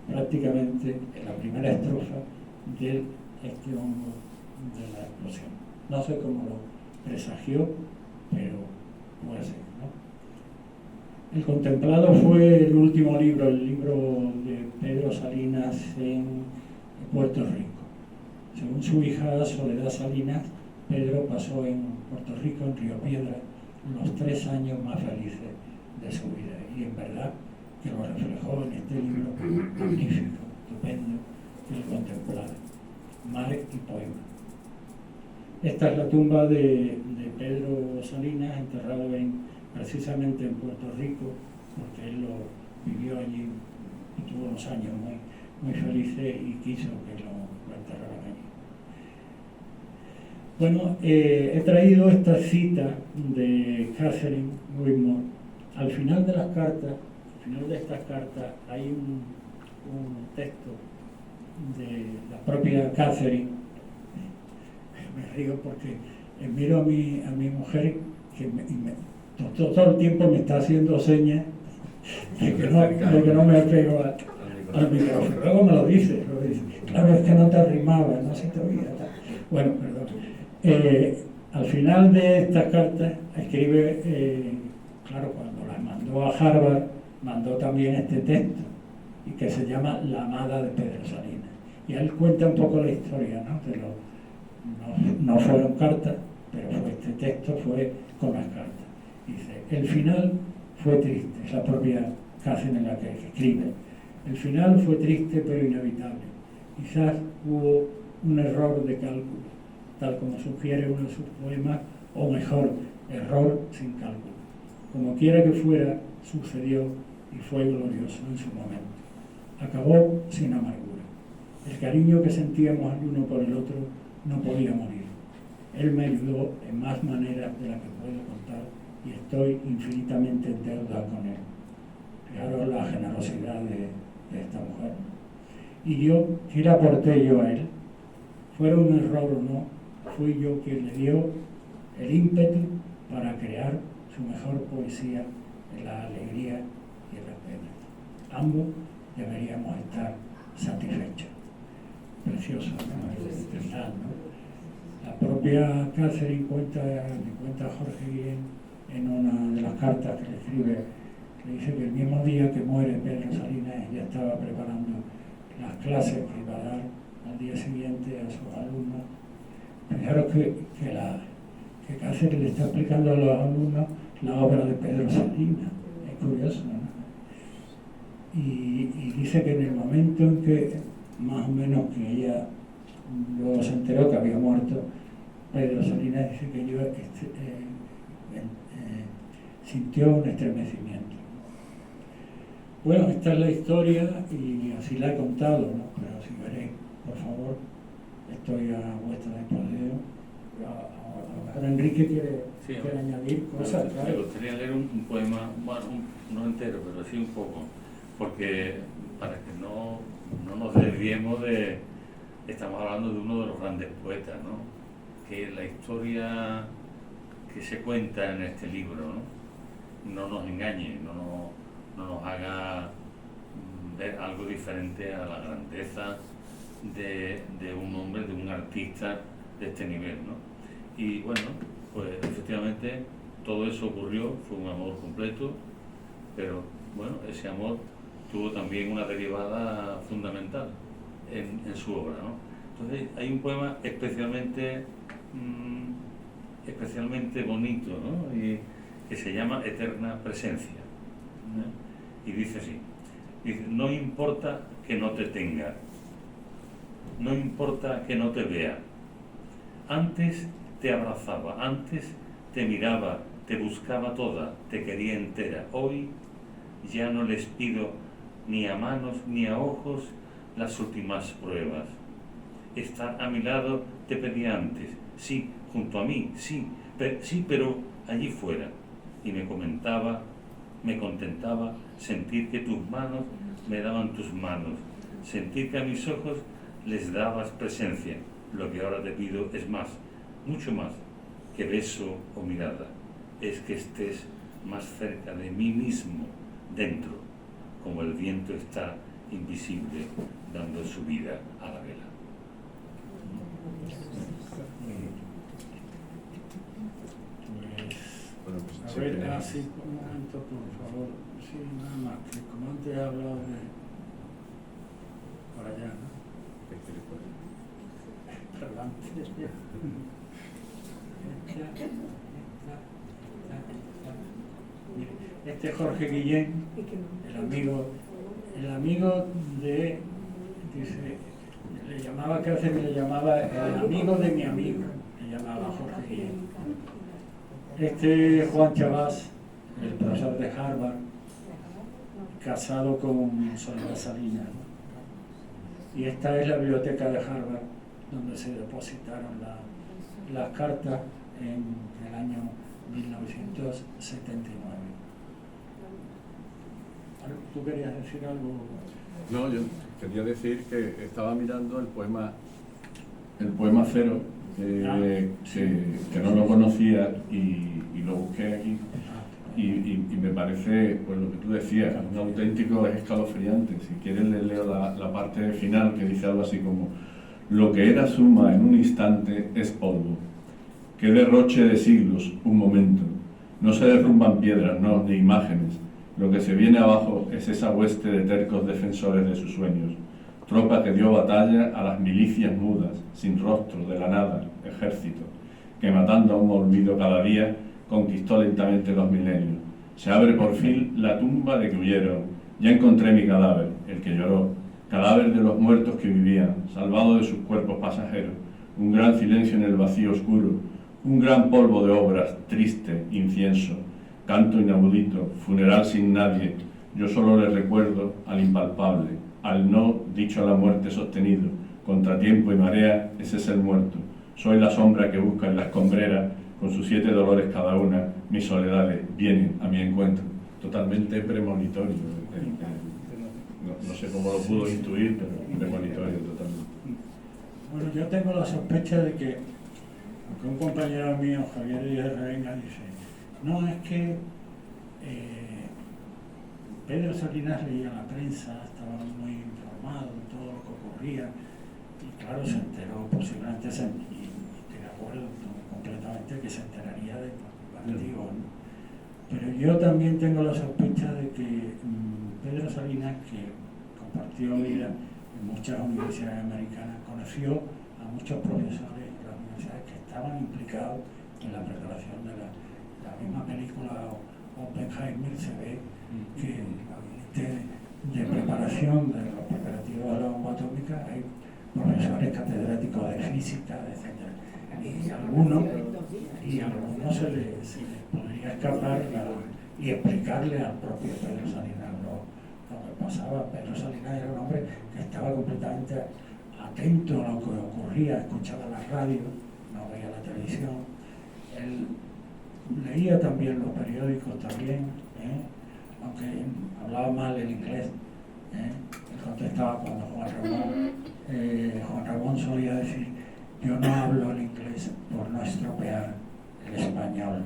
prácticamente en la primera estrofa de este hongo de la explosión. No sé cómo lo presagió, pero puede ser, ¿no? El Contemplado fue el último libro, el libro de Pedro Salinas en Puerto Rico. Según su hija Soledad Salinas, Pedro pasó en Puerto Rico, en Río Piedra, los 3 años más felices de su vida. Y en verdad que lo reflejó en este libro magnífico, estupendo, El Contemplado, mar y poema. Esta es la tumba de Pedro Salinas, enterrado precisamente en Puerto Rico, porque él lo vivió allí, tuvo unos años muy felices y quiso que lo enterraran allí. Bueno, he traído esta cita de Catherine Whitmore. Al final de las cartas, al final de estas cartas, hay un texto de la propia Catherine. Me río porque miro a mi mujer que todo el tiempo me está haciendo señas de que no me apego al micrófono. Luego me lo dice. Claro, es que no te arrimaba, no se te oía. Bueno, perdón. Al final de estas cartas escribe, claro, cuando las mandó a Harvard, mandó también este texto, y que se llama La amada de Pedro Salinas. Y él cuenta un poco la historia, ¿no? No fueron cartas, pero este texto fue con las cartas. Dice, el final fue triste, es la propia Catherine en la que escribe. El final fue triste pero inevitable. Quizás hubo un error de cálculo, tal como sugiere uno de sus poemas, o mejor, error sin cálculo. Como quiera que fuera, sucedió y fue glorioso en su momento. Acabó sin amargura. El cariño que sentíamos el uno por el otro no podía morir. Él me ayudó en más maneras de las que puedo contar y estoy infinitamente en deuda con él. Fijaros la generosidad de esta mujer. Y yo, ¿qué le aporté yo a él? Fuera un error o no, fui yo quien le dio el ímpetu para crear su mejor poesía en la alegría y en la pena. Ambos deberíamos estar satisfechos. Precioso, ¿no? La propia Catherine cuenta a Jorge Guillén en una de las cartas que le escribe, le dice que el mismo día que muere Pedro Salinas ya estaba preparando las clases que iba a dar al día siguiente a sus alumnos. Fijaros que Catherine le está explicando a los alumnos la obra de Pedro Salinas. Es curioso, ¿no? Y dice que en el momento en que más o menos que ella luego se enteró que había muerto Pedro Salinas, dice que yo sintió un estremecimiento. Bueno, esta es la historia y así la he contado, ¿no? Pero si veréis, por favor, estoy a vuestra disposición. Ahora Enrique quiere añadir cosas. Me gustaría leer un poema, bueno, no entero, pero sí un poco, porque para que no nos desviemos de... Estamos hablando de uno de los grandes poetas, ¿no? Que la historia que se cuenta en este libro, no nos engañe, no nos haga ver algo diferente a la grandeza de un hombre, de un artista de este nivel, ¿no? Y bueno, pues efectivamente todo eso ocurrió, fue un amor completo, pero bueno, ese amor tuvo también una derivada fundamental en su obra, ¿no? Entonces hay un poema especialmente bonito, ¿no? Y que se llama Eterna Presencia, ¿no? Y dice así, dice, no importa que no te tenga, no importa que no te vea, antes te abrazaba, antes te miraba, te buscaba toda, te quería entera, hoy ya no les pido ni a manos ni a ojos las últimas pruebas. Estar a mi lado te pedía antes, sí, junto a mí, sí, pero allí fuera. Y me contentaba sentir que tus manos me daban tus manos, sentir que a mis ojos les dabas presencia. Lo que ahora te pido es más, mucho más, que beso o mirada. Es que estés más cerca de mí mismo, dentro, como el viento está invisible dando su vida a la vela. A ver, así un momento, por favor. Sí, nada más, que como antes he hablado de... por allá, ¿no? Este es Jorge Guillén, el amigo de, dice, le llamaba Catherine, le llamaba el amigo de mi amigo, le llamaba Jorge Guillén. Este Juan Chabás, el profesor de Harvard, casado con Soledad Salinas, ¿no? Y esta es la biblioteca de Harvard, donde se depositaron las cartas en el año 1979. ¿Tú querías decir algo? No, yo quería decir que estaba mirando el poema Cero, que no lo conocía y lo busqué aquí. Y me parece, pues lo que tú decías, un auténtico escalofriante. Si quieres le leo la parte final, que dice algo así como: lo que era suma en un instante es polvo. Qué derroche de siglos, un momento. No se derrumban piedras, no, ni imágenes. Lo que se viene abajo es esa hueste de tercos defensores de sus sueños. Tropa que dio batalla a las milicias mudas, sin rostro, de la nada, ejército, que matando a un olvido cada día, conquistó lentamente los milenios. Se abre por fin la tumba de que huyeron. Ya encontré mi cadáver, el que lloró, cadáver de los muertos que vivían, salvado de sus cuerpos pasajeros. Un gran silencio en el vacío oscuro, un gran polvo de obras, triste, incienso, canto inaudito, funeral sin nadie. Yo solo le recuerdo al impalpable, al no dicho a la muerte sostenido. Contratiempo y marea, ese es el muerto. Soy la sombra que busca en la escombrera, con sus 7 dolores cada una, mis soledades vienen a mi encuentro. Totalmente premonitorio. No sé cómo lo pudo intuir, pero premonitorio totalmente. Bueno, yo tengo la sospecha de que, aunque un compañero mío, Javier Díaz Revenga, dice, no, es que Pedro Salinas leía la prensa, estaba muy informado de todo lo que ocurría, y claro, se enteró posiblemente, y estoy de acuerdo completamente, que se enteraría de partido, ¿no? Pero yo también tengo la sospecha de que Pedro Salinas, que compartió vida en muchas universidades americanas, conoció a muchos profesores de las universidades que estaban implicados en la preparación de la misma película Oppenheimer. Se ve que de preparación de los preparativos de la bomba atómica hay profesores catedráticos de física, etc. Y a algunos se les podría escapar y explicarle al propio Pedro Salinas lo que pasaba. Pedro Salinas era un hombre que estaba completamente atento a lo que ocurría, escuchaba la radio, no veía la televisión. Él leía también los periódicos también, aunque hablaba mal el inglés. Él contestaba cuando Juan Ramón solía decir: yo no hablo el inglés por no estropear el español.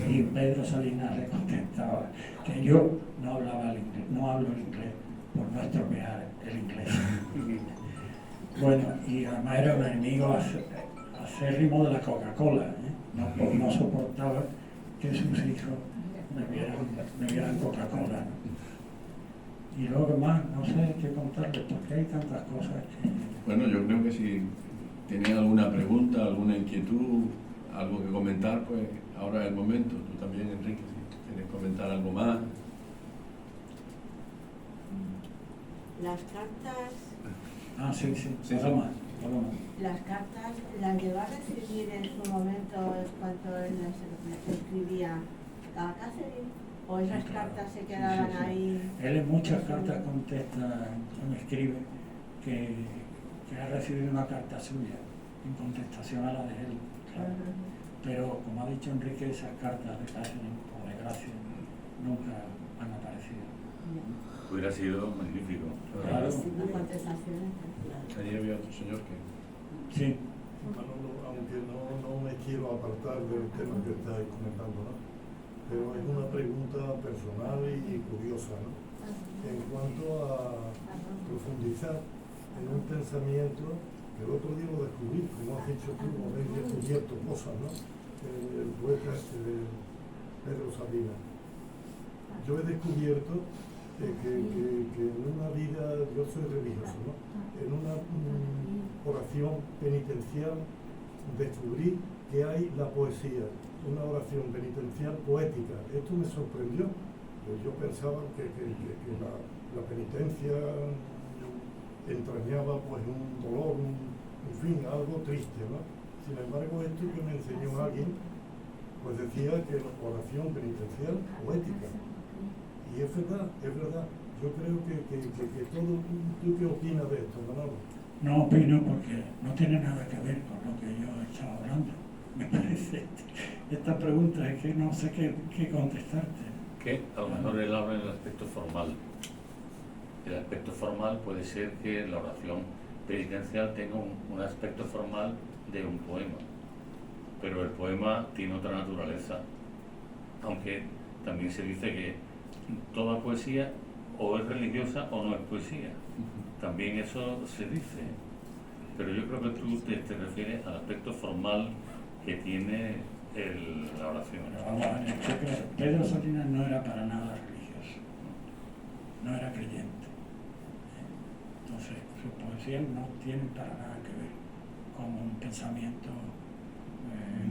Y Pedro Salinas le contestaba que yo no hablo el inglés por no estropear el inglés. Bueno, y además era un enemigo acérrimo de la Coca-Cola. No soportaba que sus hijos bebieran Coca-Cola. Y luego más, no sé qué contarles, porque hay tantas cosas que... Bueno, yo creo que si tienen alguna pregunta, alguna inquietud, algo que comentar, pues ahora es el momento. Tú también, Enrique, si quieres comentar algo más. Las cartas... Sí. Las cartas las lleva a recibir en su momento cuando él las escribía a Catherine, o esas cartas se quedaban ahí. Él en muchas cartas contesta, escribe que ha recibido una carta suya en contestación a la de él, claro. Pero como ha dicho Enrique, esas cartas de Catherine, por desgracia, nunca han aparecido. Hubiera sido magnífico. Claro. Las contestaciones. Allí había otro señor que... Sí. Aunque no me quiero apartar del tema que estáis comentando, ¿no? Pero es una pregunta personal y curiosa, ¿no? En cuanto a profundizar en un pensamiento que el otro día lo descubrí, como has dicho tú, habéis descubierto cosas, ¿no? El poeta Pedro Salinas. Yo he descubierto que en una vida, yo soy religioso, ¿no? En una oración penitencial descubrí que hay la poesía, una oración penitencial poética. Esto me sorprendió, pues yo pensaba que la penitencia entrañaba pues un dolor, en fin, algo triste, ¿no? Sin embargo, esto que me enseñó alguien, pues decía que la oración penitencial o ética. Y es verdad, es verdad. Yo creo que todo... ¿Tú qué opinas de esto, Manolo? No opino porque no tiene nada que ver con lo que yo he estado hablando. Me parece, esta pregunta es que no sé qué contestarte. Que a lo mejor él habla en el aspecto formal. El aspecto formal puede ser que la oración penitencial tenga un aspecto formal de un poema, pero el poema tiene otra naturaleza, aunque también se dice que toda poesía o es religiosa o no es poesía. También eso se dice, pero yo creo que tú te refieres al aspecto formal que tiene la oración. Pero vamos a ver, Pedro Salinas no era para nada religioso, no era creyente. Entonces, sus poesías no tienen para nada que ver con un pensamiento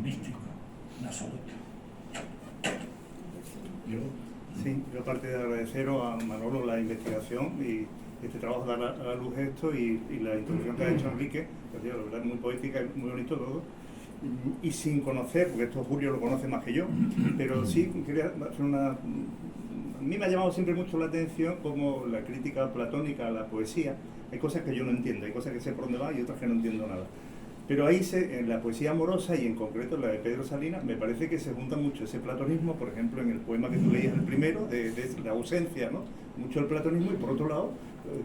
místico, en absoluto. Sí, yo aparte de agradeceros a Manolo la investigación y este trabajo de dar a la luz esto y la introducción que ha hecho Enrique, que la verdad es muy poética y muy bonito todo. Y sin conocer, porque esto Julio lo conoce más que yo, pero sí quería hacer una... A mí me ha llamado siempre mucho la atención como la crítica platónica a la poesía. Hay cosas que yo no entiendo, hay cosas que sé por dónde va y otras que no entiendo nada. Pero ahí en la poesía amorosa y en concreto en la de Pedro Salinas me parece que se junta mucho ese platonismo, por ejemplo en el poema que tú leías el primero, de la ausencia, ¿no? Mucho el platonismo y por otro lado,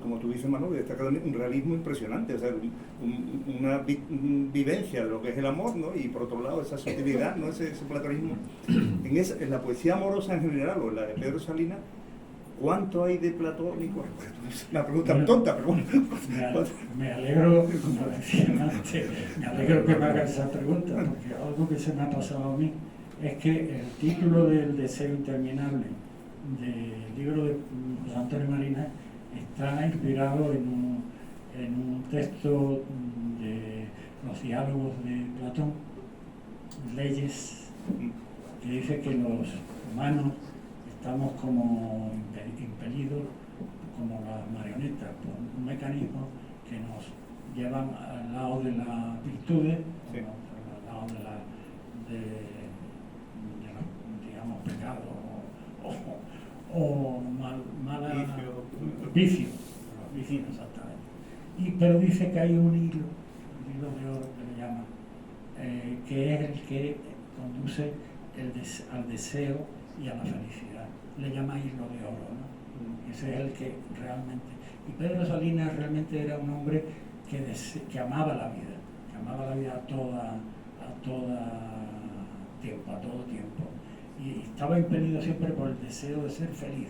como tú dices Manuel, destaca un realismo impresionante, o sea, una vivencia de lo que es el amor, ¿no? Y por otro lado esa sutilidad, ¿no? Ese platonismo. En la poesía amorosa en general o en la de Pedro Salinas, ¿cuánto hay de platónico? Una pregunta muy tonta, pero bueno. Me alegro, como decía antes, me alegro que me hagas esa pregunta, porque algo que se me ha pasado a mí es que el título del Deseo Interminable del libro de José Antonio Marina está inspirado en un texto de los diálogos de Platón, Leyes, que dice que los humanos estamos como impelidos, como las marionetas, por un mecanismo que nos llevan al lado de las virtudes, sí, al lado de los, digamos, pecados o vicios, los vicios exactamente. Pero dice que hay un hilo de oro que le llaman, que es el que conduce al deseo y a la felicidad. Le llama hilo de oro, ¿no? Ese es el que realmente... Y Pedro Salinas realmente era un hombre que amaba la vida a todo tiempo. Y estaba impelido siempre por el deseo de ser feliz.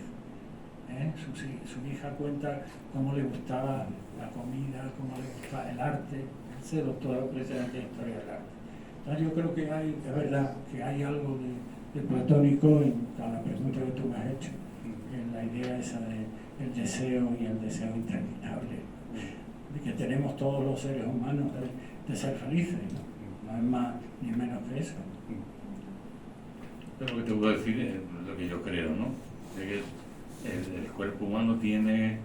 Su hija cuenta cómo le gustaba la comida, cómo le gustaba el arte. Él se doctoró precisamente en historia del arte. Entonces yo creo que es verdad que hay algo de platónico en cada pregunta que tú me has hecho, en la idea esa del deseo y el deseo interminable, de que tenemos todos los seres humanos de ser felices, no es más ni menos que eso. Pero lo que te voy a decir es lo que yo creo, ¿no? De que el cuerpo humano tiene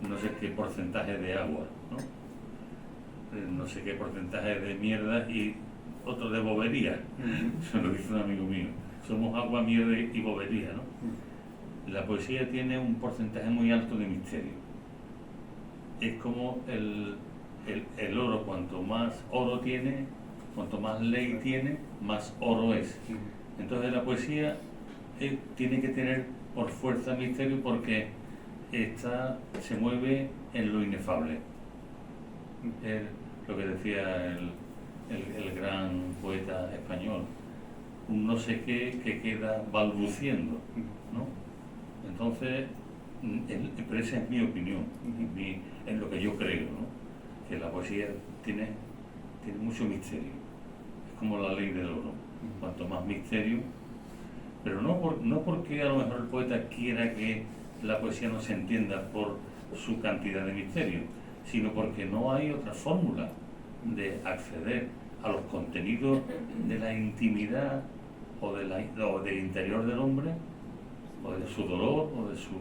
no sé qué porcentaje de agua, ¿no? No sé qué porcentaje de mierda y otro de bobería. Se lo dice un amigo mío. Somos agua, mierda y bobería, ¿no? La poesía tiene un porcentaje muy alto de misterio. Es como el oro, cuanto más oro tiene, cuanto más ley tiene, más oro es. Entonces la poesía tiene que tener por fuerza misterio porque se mueve en lo inefable. Lo que decía el gran poeta español, un no sé qué que queda balbuciendo, ¿no? Entonces, pero esa es mi opinión, en lo que yo creo, ¿no? Que la poesía tiene mucho misterio, es como la ley del oro, cuanto más misterio, pero no porque a lo mejor el poeta quiera que la poesía no se entienda por su cantidad de misterio, sino porque no hay otra fórmula de acceder a los contenidos de la intimidad o del interior del hombre, o de su dolor, o de su...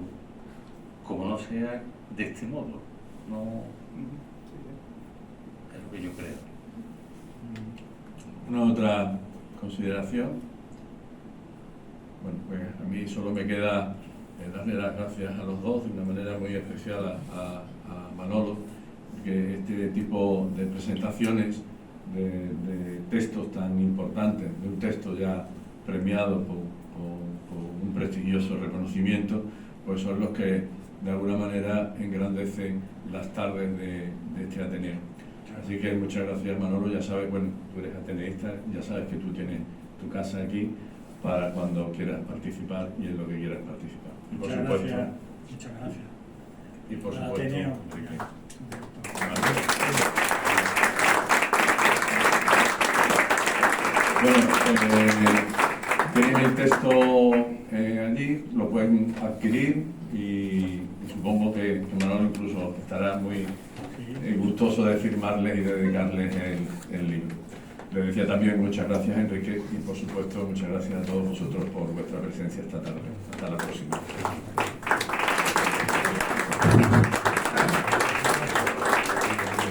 como no sea de este modo. No, es lo que yo creo. ¿Una otra consideración? Bueno, pues a mí solo me queda darle las gracias a los dos, de una manera muy especial a Manolo, que este tipo de presentaciones de textos tan importantes, de un texto ya premiado por un prestigioso reconocimiento, pues son los que de alguna manera engrandecen las tardes de este Ateneo. Así que muchas gracias, Manolo. Ya sabes, bueno, tú eres ateneísta, ya sabes que tú tienes tu casa aquí para cuando quieras participar y en lo que quieras participar. Y por supuesto, Muchas gracias. Y por Al supuesto, Ateneo. Enrique. Bueno, tienen el texto allí, lo pueden adquirir y supongo que Manolo incluso estará muy gustoso de firmarles y de dedicarles el libro. Les decía también muchas gracias, Enrique, y por supuesto muchas gracias a todos vosotros por vuestra presencia esta tarde. Hasta la próxima.